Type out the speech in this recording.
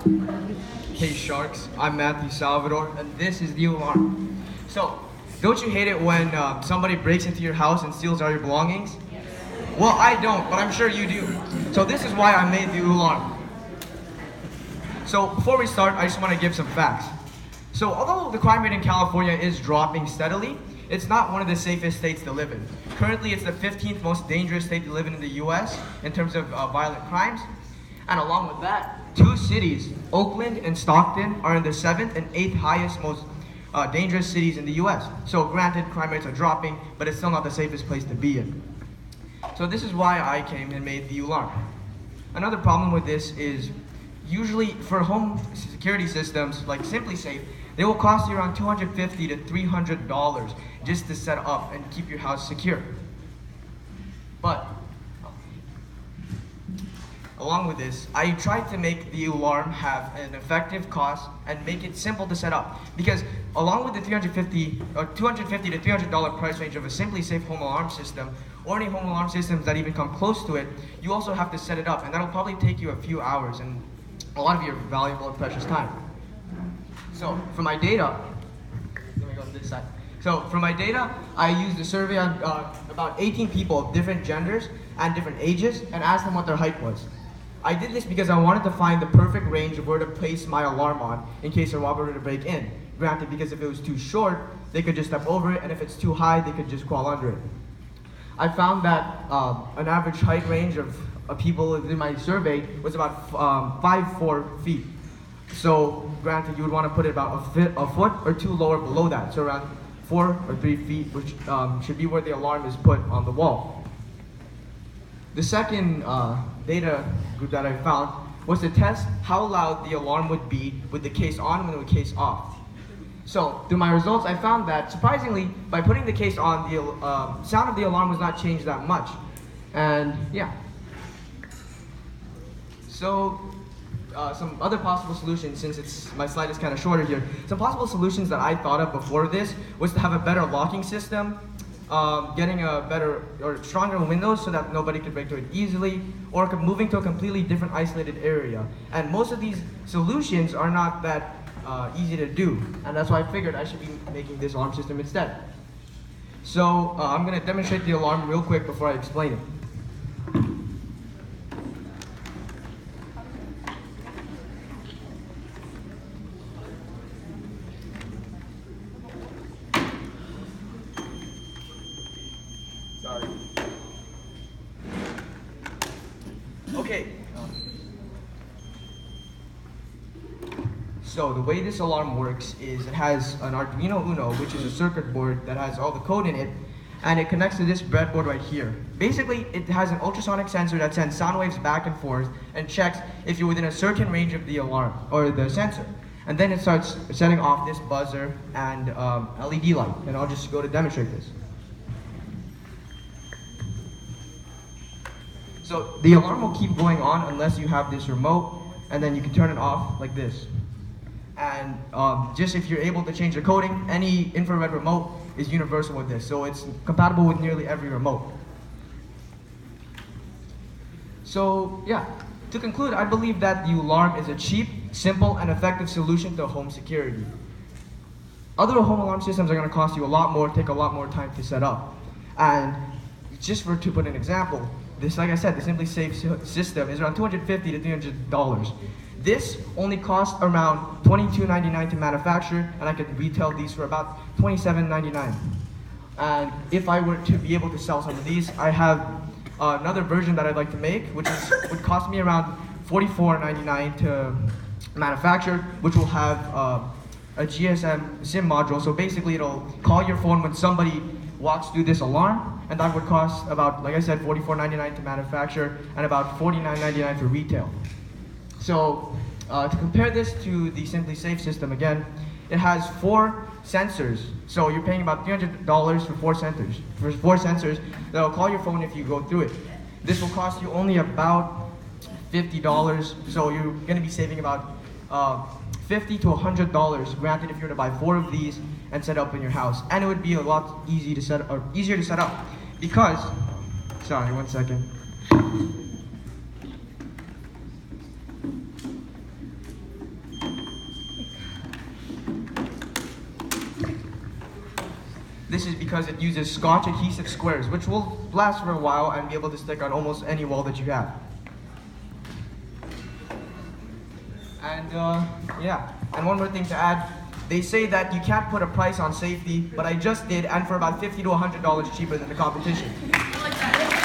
Hey Sharks, I'm Matthew Salvador, and this is the alarm. So, don't you hate it when somebody breaks into your house and steals all your belongings? Well, I don't, but I'm sure you do. So this is why I made the alarm. So before we start, I just want to give some facts. So although the crime rate in California is dropping steadily, it's not one of the safest states to live in. Currently, it's the 15th most dangerous state to live in the US in terms of violent crimes. And along with that, two cities, Oakland and Stockton, are in the 7th and 8th highest most dangerous cities in the US. So granted, crime rates are dropping, but it's still not the safest place to be in. So this is why I came and made the alarm. Another problem with this is usually for home security systems like SimpliSafe, they will cost you around $250 to $300 just to set up and keep your house secure. But along with this, I tried to make the alarm have an effective cost and make it simple to set up. Because along with the $250 to $300 price range of a SimpliSafe home alarm system, or any home alarm systems that even come close to it, you also have to set it up, and that'll probably take you a few hours and a lot of your valuable and precious time. So for my data, let me go to this side. So for my data, I used a survey on about 18 people of different genders and different ages and asked them what their height was. I did this because I wanted to find the perfect range of where to place my alarm on in case a robber were to break in. Granted, because if it was too short, they could just step over it, and if it's too high, they could just crawl under it. I found that an average height range of people in my survey was about 5'4" feet. So granted, you would want to put it about a foot or two lower below that, so around 4 or 3 feet, which should be where the alarm is put on the wall. The second data group that I found was to test how loud the alarm would be with the case on and with the case off. So through my results, I found that surprisingly, by putting the case on, the sound of the alarm was not changed that much. And yeah. So some other possible solutions, since my slide is kind of shorter here, some possible solutions that I thought of before this was to have a better locking system, getting a better or stronger windows so that nobody could break through it easily, or moving to a completely different isolated area. And most of these solutions are not that easy to do, and that's why I figured I should be making this alarm system instead. So I'm going to demonstrate the alarm real quick before I explain it. Sorry. Okay. So the way this alarm works is it has an Arduino Uno, which is a circuit board that has all the code in it, and it connects to this breadboard right here. Basically, it has an ultrasonic sensor that sends sound waves back and forth and checks if you're within a certain range of the alarm, or the sensor. And then it starts setting off this buzzer and LED light, and I'll just go to demonstrate this. So the alarm will keep going on unless you have this remote, and then you can turn it off like this. And just if you're able to change the coding, any infrared remote is universal with this, so it's compatible with nearly every remote. So yeah, to conclude, I believe that the alarm is a cheap, simple, and effective solution to home security. Other home alarm systems are going to cost you a lot more, take a lot more time to set up. And just to put an example, this, like I said, the SimpliSafe system is around $250 to $300. This only costs around $22.99 to manufacture, and I could retail these for about $27.99. And if I were to be able to sell some of these, I have another version that I'd like to make, which would cost me around $44.99 to manufacture, which will have a GSM SIM module. So basically, it'll call your phone when somebody walks through this alarm, and that would cost about, like I said, $44.99 to manufacture and about $49.99 for retail. So to compare this to the SimpliSafe system again, it has 4 sensors. So you're paying about $300 for 4 sensors. For 4 sensors that'll call your phone if you go through it. This will cost you only about $50. So you're going to be saving about $50 to $100. Granted, if you were to buy 4 of these and set up in your house, and it would be a lot easier to set up because. Sorry, one second. This is because it uses Scotch adhesive squares, which will last for a while and be able to stick on almost any wall that you have. And yeah, and one more thing to add. They say that you can't put a price on safety, but I just did, and for about $50 to $100 cheaper than the competition. I like that.